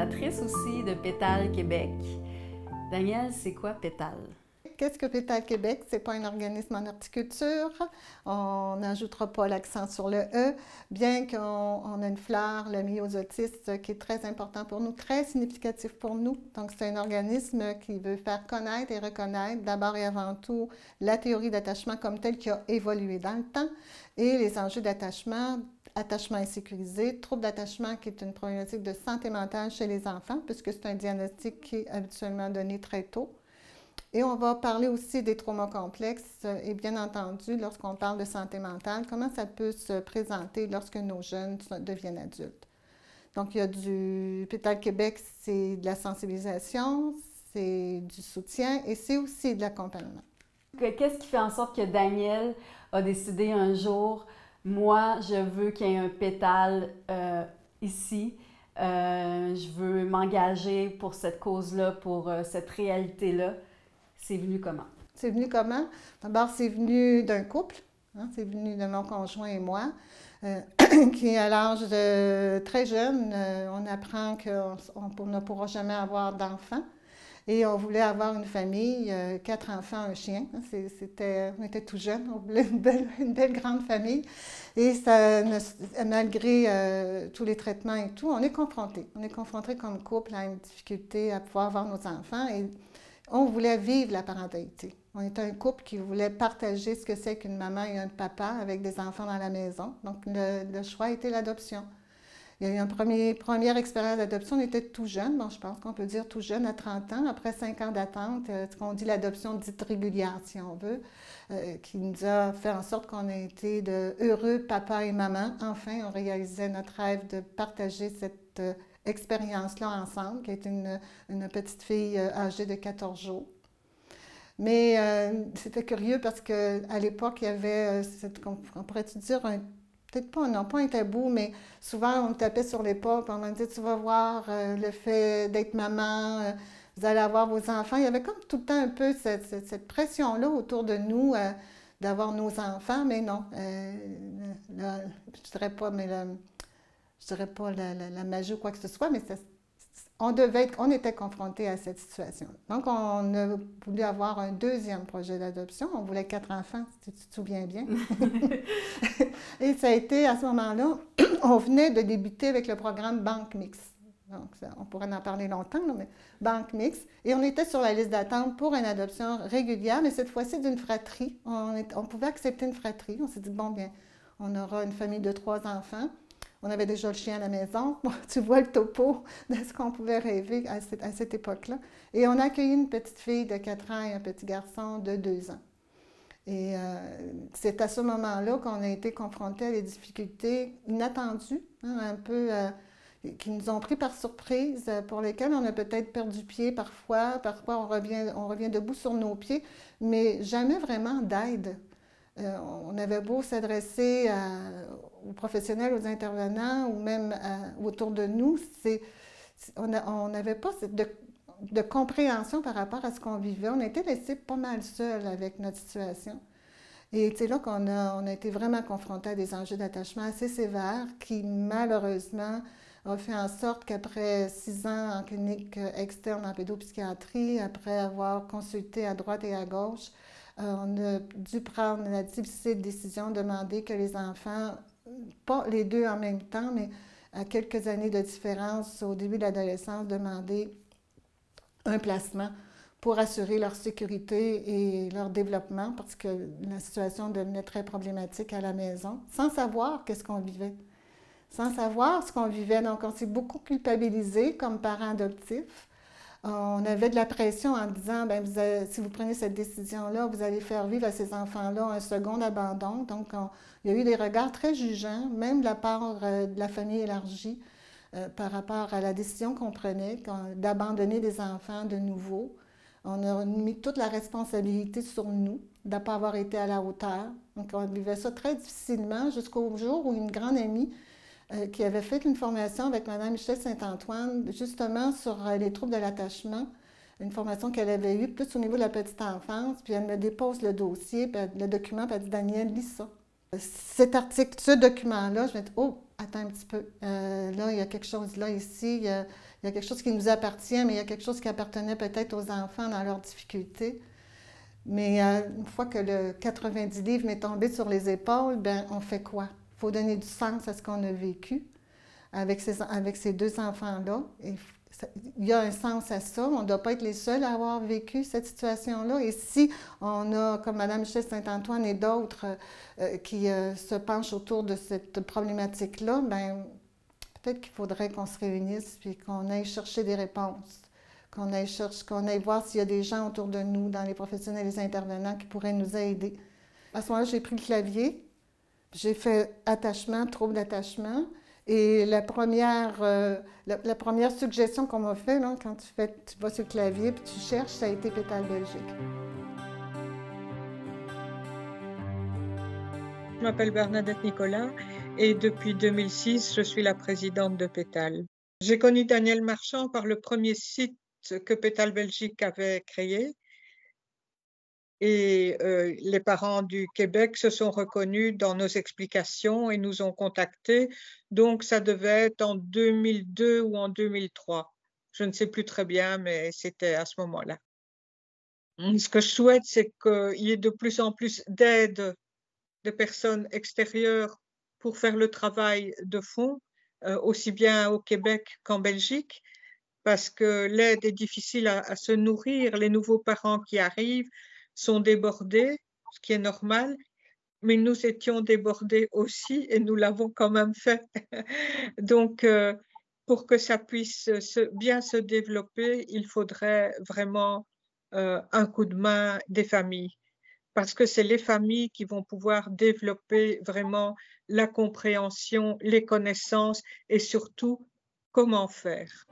fondatrice aussi de Pétale Québec. Danielle, c'est quoi Pétale? Qu'est-ce que Pétale Québec? Ce n'est pas un organisme en horticulture. On n'ajoutera pas l'accent sur le E, bien qu'on a une fleur, le myosotis, qui est très important pour nous, très significatif pour nous. Donc, c'est un organisme qui veut faire connaître et reconnaître, d'abord et avant tout, la théorie d'attachement comme telle qui a évolué dans le temps et les enjeux d'attachement, attachement insécurisé, trouble d'attachement qui est une problématique de santé mentale chez les enfants, puisque c'est un diagnostic qui est habituellement donné très tôt. Et on va parler aussi des traumas complexes et bien entendu, lorsqu'on parle de santé mentale, comment ça peut se présenter lorsque nos jeunes deviennent adultes. Donc, il y a du Pétale Québec, c'est de la sensibilisation, c'est du soutien et c'est aussi de l'accompagnement. Qu'est-ce qui fait en sorte que Danielle a décidé un jour, moi, je veux qu'il y ait un pétale ici, je veux m'engager pour cette cause-là, pour cette réalité-là. C'est venu comment? C'est venu comment? D'abord, c'est venu d'un couple, hein, c'est venu de mon conjoint et moi, qui à l'âge de très jeune, on apprend qu'on ne pourra jamais avoir d'enfants. Et on voulait avoir une famille, 4 enfants, un chien. On était tout jeunes, on voulait une belle grande famille. Et ça, malgré tous les traitements et tout, on est confrontés. On est confrontés comme couple à une difficulté à pouvoir avoir nos enfants. Et on voulait vivre la parentalité. On était un couple qui voulait partager ce que c'est qu'une maman et un papa avec des enfants dans la maison. Donc, le choix a été l'adoption. Il y a eu une première expérience d'adoption, on était tout jeune, bon, je pense qu'on peut dire tout jeune, à 30 ans, après 5 ans d'attente, ce qu'on dit l'adoption dite régulière, si on veut, qui nous a fait en sorte qu'on a été de heureux papa et maman. Enfin, on réalisait notre rêve de partager cette expérience-là ensemble, qui est une petite fille âgée de 14 jours. Mais c'était curieux parce qu'à l'époque, il y avait, on pourrait dire, peut-être pas, non, pas un tabou, mais souvent on me tapait sur l'épaule et on me disait, tu vas voir le fait d'être maman, vous allez avoir vos enfants. Il y avait comme tout le temps un peu cette pression-là autour de nous d'avoir nos enfants, mais non, je dirais pas, mais je dirais pas la magie ou quoi que ce soit, mais on était confrontés à cette situation. Donc, on a voulu avoir un deuxième projet d'adoption. On voulait 4 enfants, si tu te souviens bien. Et ça a été, à ce moment-là, on venait de débuter avec le programme Banque Mixte. Donc, on pourrait en parler longtemps, mais Banque Mixte. Et on était sur la liste d'attente pour une adoption régulière, mais cette fois-ci d'une fratrie. On pouvait accepter une fratrie. On s'est dit, bon, bien, on aura une famille de 3 enfants. On avait déjà le chien à la maison. Bon, tu vois le topo de ce qu'on pouvait rêver à cette époque-là. Et on a accueilli une petite fille de 4 ans et un petit garçon de 2 ans. Et c'est à ce moment-là qu'on a été confrontés à des difficultés inattendues, hein, un peu qui nous ont pris par surprise, pour lesquelles on a peut-être perdu pied parfois. Parfois, on revient debout sur nos pieds, mais jamais vraiment d'aide. On avait beau s'adresser aux professionnels, aux intervenants ou même autour de nous, on n'avait pas de compréhension par rapport à ce qu'on vivait. On était laissés pas mal seuls avec notre situation. Et c'est là qu'on a été vraiment confrontés à des enjeux d'attachement assez sévères qui, malheureusement, ont fait en sorte qu'après 6 ans en clinique externe en pédopsychiatrie, après avoir consulté à droite et à gauche, on a dû prendre la difficile décision de demander que les enfants, pas les deux en même temps, mais à quelques années de différence, au début de l'adolescence, demander un placement pour assurer leur sécurité et leur développement, parce que la situation devenait très problématique à la maison, sans savoir qu'est-ce qu'on vivait. Sans savoir ce qu'on vivait. Donc, on s'est beaucoup culpabilisés comme parents adoptifs. On avait de la pression en disant, bien, si vous prenez cette décision-là, vous allez faire vivre à ces enfants-là un second abandon. Donc, il y a eu des regards très jugeants, même de la part de la famille élargie, par rapport à la décision qu'on prenait d'abandonner des enfants de nouveau. On a mis toute la responsabilité sur nous, de ne pas avoir été à la hauteur. Donc, on vivait ça très difficilement jusqu'au jour où une grande amie qui avait fait une formation avec Mme Michel Saint-Antoine, justement sur les troubles de l'attachement, une formation qu'elle avait eue plus au niveau de la petite enfance, puis elle me dépose le dossier, puis le document, puis elle dit « Danielle, lis ça ». Cet article, ce document-là, je me dis « Oh, attends un petit peu, là, il y a quelque chose là, ici, il Il y a quelque chose qui nous appartient, mais il y a quelque chose qui appartenait peut-être aux enfants dans leurs difficultés. Mais une fois que le 90 livres m'est tombé sur les épaules, ben on fait quoi? Il faut donner du sens à ce qu'on a vécu avec ces deux enfants-là. Il y a un sens à ça. On ne doit pas être les seuls à avoir vécu cette situation-là. Et si on a, comme Mme Michel Saint-Antoine et d'autres, qui se penchent autour de cette problématique-là, ben peut-être qu'il faudrait qu'on se réunisse et qu'on aille chercher des réponses, qu'on aille voir s'il y a des gens autour de nous, dans les professionnels et les intervenants, qui pourraient nous aider. À ce moment-là, j'ai pris le clavier, j'ai fait attachement, trouble d'attachement. Et la première suggestion qu'on m'a faite, quand tu vas sur le clavier et tu cherches, ça a été Pétale Belgique. Je m'appelle Bernadette Nicolas et depuis 2006, je suis la présidente de Pétale. J'ai connu Daniel Marchand par le premier site que Pétale Belgique avait créé. Et les parents du Québec se sont reconnus dans nos explications et nous ont contactés. Donc, ça devait être en 2002 ou en 2003. Je ne sais plus très bien, mais c'était à ce moment-là. Ce que je souhaite, c'est qu'il y ait de plus en plus d'aide de personnes extérieures pour faire le travail de fond, aussi bien au Québec qu'en Belgique, parce que l'aide est difficile à se nourrir. Les nouveaux parents qui arrivent sont débordés, ce qui est normal, mais nous étions débordés aussi et nous l'avons quand même fait. Donc, pour que ça puisse bien se développer, il faudrait vraiment un coup de main des familles, parce que c'est les familles qui vont pouvoir développer vraiment la compréhension, les connaissances et surtout comment faire.